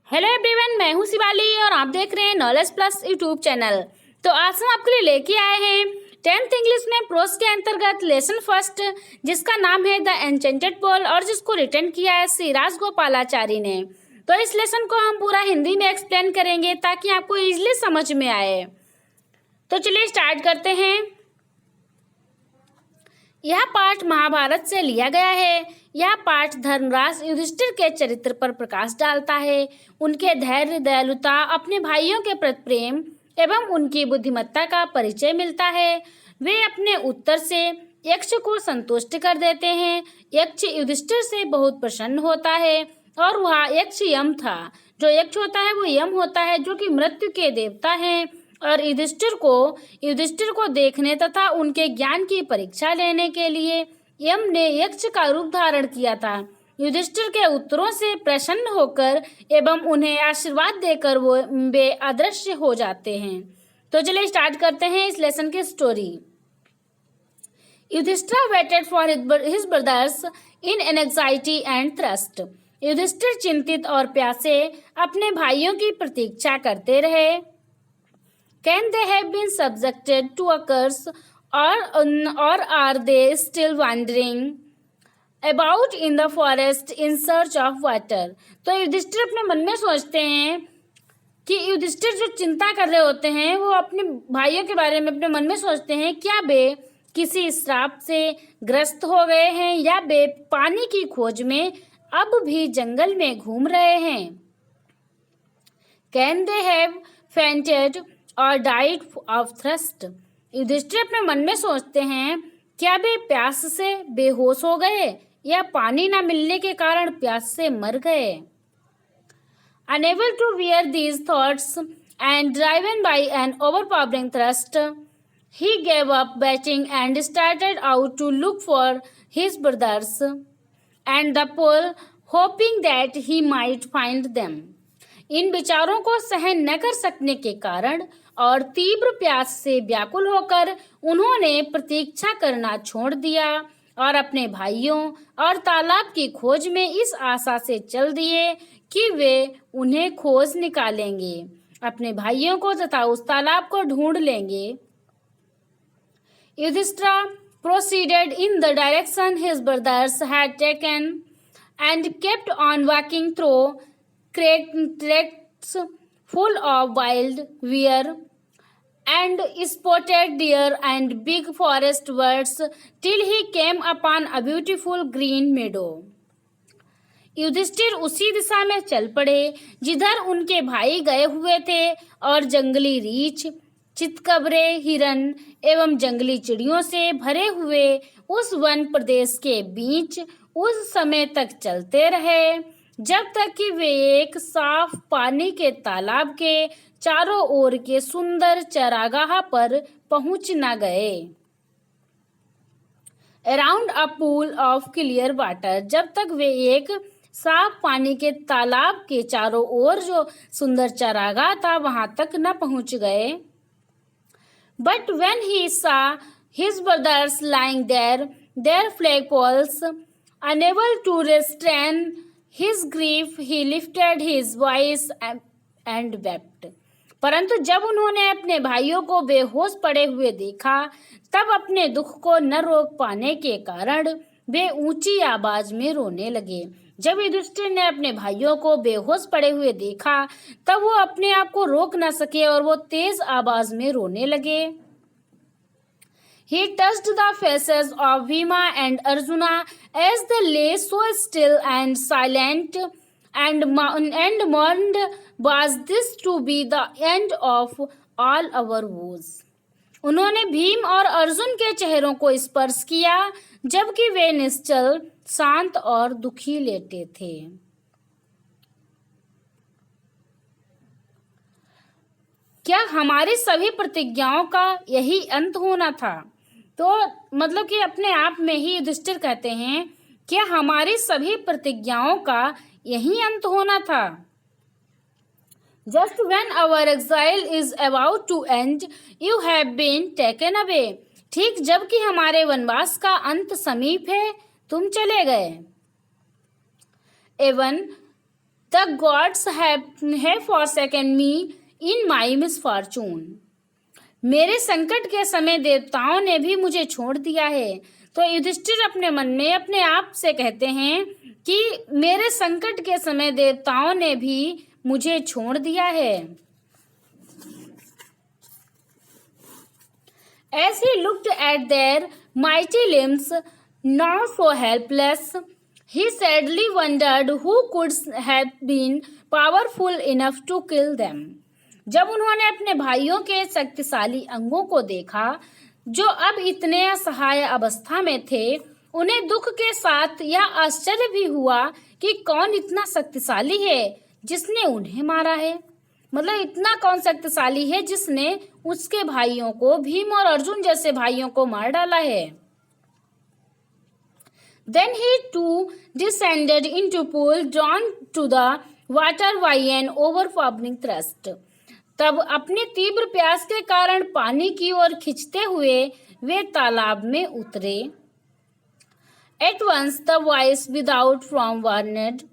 Hello everyone, मैं हूं शिवाली और आप देख रहे हैं नॉलेज प्लस यूट्यूब चैनल। तो आज हम आपके लिए लेके आए हैं 10th इंग्लिश में प्रोस के अंतर्गत लेसन फर्स्ट, जिसका नाम है द एन्चेंटेड पोल और जिसको रिटर्न किया है श्री राजगोपालाचारी ने। तो इस लेसन को हम पूरा हिंदी में एक्सप्लेन करेंगे ताकि आपको इजीली समझ में आए। तो चलिए स्टार्ट करते हैं। यह पाठ महाभारत से लिया गया है। यह पाठ धर्मराज युधिष्ठिर के चरित्र पर प्रकाश डालता है। उनके धैर्य, दयालुता, अपने भाइयों के प्रति प्रेम एवं उनकी बुद्धिमत्ता का परिचय मिलता है। वे अपने उत्तर से यक्ष को संतुष्ट कर देते हैं। यक्ष युधिष्ठिर से बहुत प्रसन्न होता है और वह यक्ष यम था। जो यक्ष होता है वो यम होता है, जो कि मृत्यु के देवता हैं। और युधिष्ठिर को देखने तथा उनके ज्ञान की परीक्षा लेने के लिए यम ने यक्ष का रूप धारण किया था। युधिष्ठिर के उत्तरों से प्रसन्न होकर एवं उन्हें आशीर्वाद देकर वे अदृश्य हो जाते हैं। तो चलिए स्टार्ट करते हैं इस लेसन की story. Yudhishthir waited for his brothers in anxiety and thrust. Yudhishthir चिंतित और प्यासे अपने भाइयों की प्रतीक्षा करते रहे। Can they have been subjected to a curse, or are they still wandering about in the forest in search of water? तो युधिष्ठिर अपने मन में सोचते हैं कि युधिष्ठिर जो चिंता कर रहे होते हैं वो अपने भाइयों के बारे में अपने मन में सोचते हैं, क्या वे किसी श्राप से ग्रस्त हो गए हैं या वे पानी की खोज में अब भी जंगल में घूम रहे हैं। Can they have fainted और डाइड ऑफ थ्रस्ट। युधिष्ठिर अपने मन में सोचते हैं, क्या वे प्यास से बेहोश हो गए या पानी न मिलने के कारण प्यास से मर गए। Unable to bear these thoughts and driven by an overpowering thirst, he gave up batting and started out to look for his brothers and the pool, hoping that he might find them. इन विचारों को सहन न कर सकने के कारण और तीव्र प्यास से व्याकुल होकर उन्होंने प्रतीक्षा करना छोड़ दिया और अपने भाइयों और तालाब की खोज में इस आशा से चल दिए कि वे उन्हें खोज निकालेंगे, अपने भाइयों को तथा उस तालाब को ढूंढ लेंगे। Yudhishthir proceeded in the direction his brothers had taken and kept on walking through tracts full of wild weir and spotted deer and big forest birds till he came upon a beautiful green meadow. Yudhishthir उसी दिशा में चल पड़े जिधर उनके भाई गए हुए थे और जंगली रीछ, चितकबरे, हिरन एवं जंगली चिड़ियों से भरे हुए उस वन प्रदेश के बीच उस समय तक चलते रहे जब तक कि वे एक साफ पानी के तालाब के चारों ओर के सुंदर चरागाह पर पहुंच न गए। Around a pool of clear water, जब तक वे एक साफ पानी के तालाब के चारों ओर जो सुंदर चरागाह था वहां तक न पहुंच गए। But when he saw his brothers lying there flagpoles, unable to restrain his grief, he lifted his voice and wept. परंतु जब उन्होंने अपने भाइयों को बेहोश पड़े हुए देखा तब अपने दुख को न रोक पाने के कारण वे ऊंची आवाज में रोने लगे। जब युधिष्ठिर ने अपने भाइयों को बेहोश पड़े हुए देखा तब वो अपने आप को रोक न सके और वो तेज आवाज में रोने लगे। He touched the faces of Bhima and Arjuna as they lay so still and silent and mourned, was this to be the end of all our woes? उन्होंने भीम और अर्जुन के चेहरों को स्पर्श किया जबकि वे निश्चल, शांत और दुखी लेटे थे। क्या हमारी सभी प्रतिज्ञाओं का यही अंत होना था? तो मतलब कि अपने आप में ही युधिष्ठिर कहते हैं, क्या हमारी सभी प्रतिज्ञाओं का यही अंत होना था? Just when our exile is about to end, you have been taken away. ठीक जबकि हमारे वनवास का अंत समीप है, तुम चले गए। एवं the gods have forsaken me in my misfortune. मेरे संकट के समय देवताओं ने भी मुझे छोड़ दिया है। तो युधिष्ठिर अपने मन में अपने आप से कहते हैं कि मेरे संकट के समय देवताओं ने भी मुझे छोड़ दिया है। As he looked at their mighty limbs, now so helpless, he sadly wondered who could have been powerful enough to kill them. जब उन्होंने अपने भाइयों के शक्तिशाली अंगों को देखा, जो अब इतने असहाय अवस्था में थे, उन्हें दुख के साथ यह आश्चर्य भी हुआ कि कौन इतना शक्तिशाली है जिसने उन्हें मारा है। मतलब इतना कौन शक्तिशाली है जिसने उसके भाइयों को, भीम और अर्जुन जैसे भाइयों को मार डाला है। Then he too descended into pool, drawn to the water by an overpowering thirst. तब अपनी तीव्र प्यास के कारण पानी की ओर खींचते हुए वे तालाब में उतरे। At once the voice without form warned.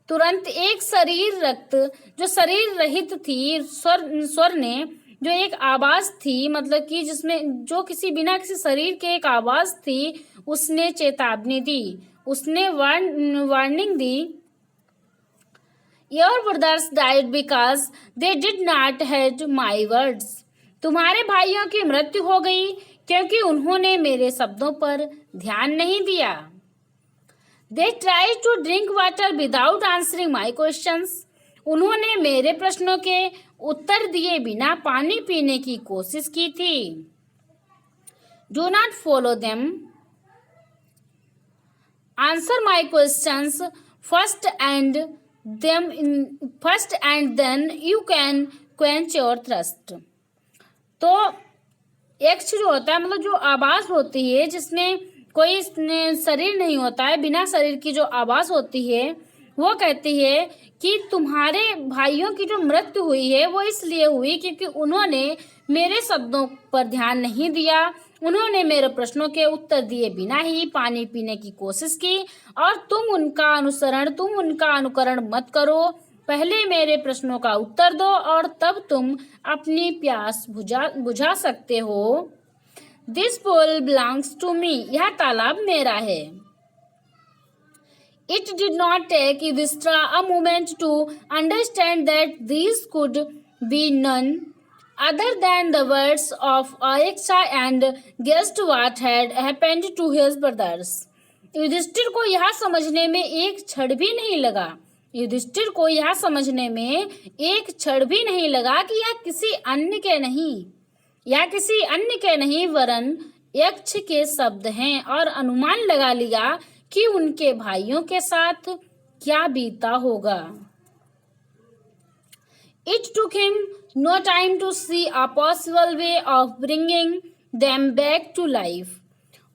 तुरंत एक शरीर रक्त जो शरीर रहित थी, स्वर ने जो एक आवाज थी, मतलब कि जिसमें जो किसी बिना किसी शरीर के एक आवाज थी, उसने चेतावनी दी, उसने warning the. Your brothers died because they did not heed my words. तुम्हारे भाइयों की मृत्यु हो गई क्योंकि उन्होंने मेरे शब्दों पर ध्यान नहीं दिया। They tried to drink water without answering my questions. उन्होंने मेरे प्रश्नों के उत्तर दिए बिना पानी पीने की कोशिश की थी। Do not follow them. Answer my questions first and then you can quench your thirst. तो यक्ष जो होता है, मतलब जो आवाज होती है जिसमें कोई शरीर नहीं होता है, बिना शरीर की जो आवाज होती है, वो कहती है कि तुम्हारे भाइयों की जो मृत्यु हुई है वो इसलिए हुई क्योंकि उन्होंने मेरे शब्दों पर ध्यान नहीं दिया, उन्होंने मेरे प्रश्नों के उत्तर दिए बिना ही पानी पीने की कोशिश की, और तुम उनका अनुकरण मत करो। पहले मेरे प्रश्नों का उत्तर दो और तब तुम अपनी प्यास बुझा सकते हो। This pool belongs to me. यह तालाब मेरा है। It did not take Yudhishthira a moment to understand that these could be none other than the words of Ayaksha and guessed what had happened to his brothers. Yudhishthir को यह समझने में एक क्षण भी नहीं लगा कि यह किसी अन्य के नहीं वरन यक्ष के शब्द हैं, और अनुमान लगा लिया कि उनके भाइयों के साथ क्या बीता होगा। It took him no time to see a possible way of bringing them back to life.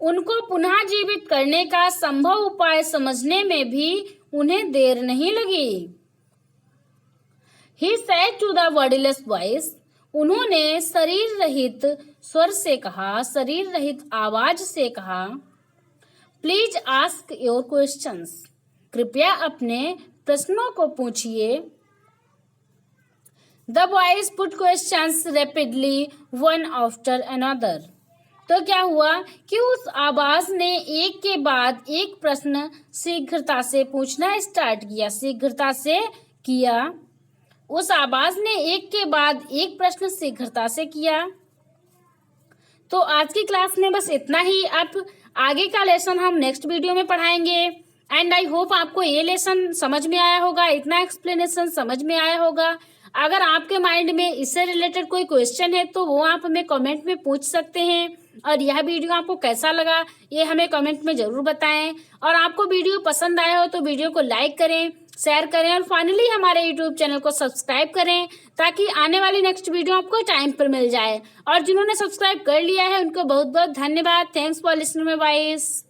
उनको पुनः जीवित करने का संभव उपाय समझने में भी उन्हें देर नहीं लगी। He said to the wordless voice. उन्होंने शरीर रहित आवाज से कहा, प्लीज आस्क योर क्वेश्चंस. कृपया अपने प्रश्नों को पूछिए. The boys put questions rapidly one after another. तो क्या हुआ कि उस आवाज ने एक के बाद एक प्रश्न शीघ्रता से पूछना स्टार्ट किया. उस आवाज ने एक के बाद एक प्रश्न शीघ्रता से किया. तो आज की क्लास में बस इतना ही. अब आगे का लेसन हम नेक्स्ट वीडियो में पढ़ाएंगे. एंड आई होप आपको ये लेसन समझ में आया होगा, इतना एक्सप्लेनेशन समझ में आया होगा. अगर आपके माइंड में इससे रिलेटेड कोई क्वेश्चन है तो वो आप हमें कमेंट में पूछ सकते हैं. और यह वीडियो आपको कैसा लगा ये हमें कमेंट में जरूर बताएं. और आपको वीडियो पसंद आया हो तो वीडियो को लाइक करें, शेयर करें और फाइनली हमारे यूट्यूब चैनल को सब्सक्राइब करें ताकि आने वाली नेक्स्ट वीडियो आपको टाइम पर मिल जाए. और जिन्होंने सब्सक्राइब कर लिया है उनको बहुत बहुत धन्यवाद. Thanks for listening my voice.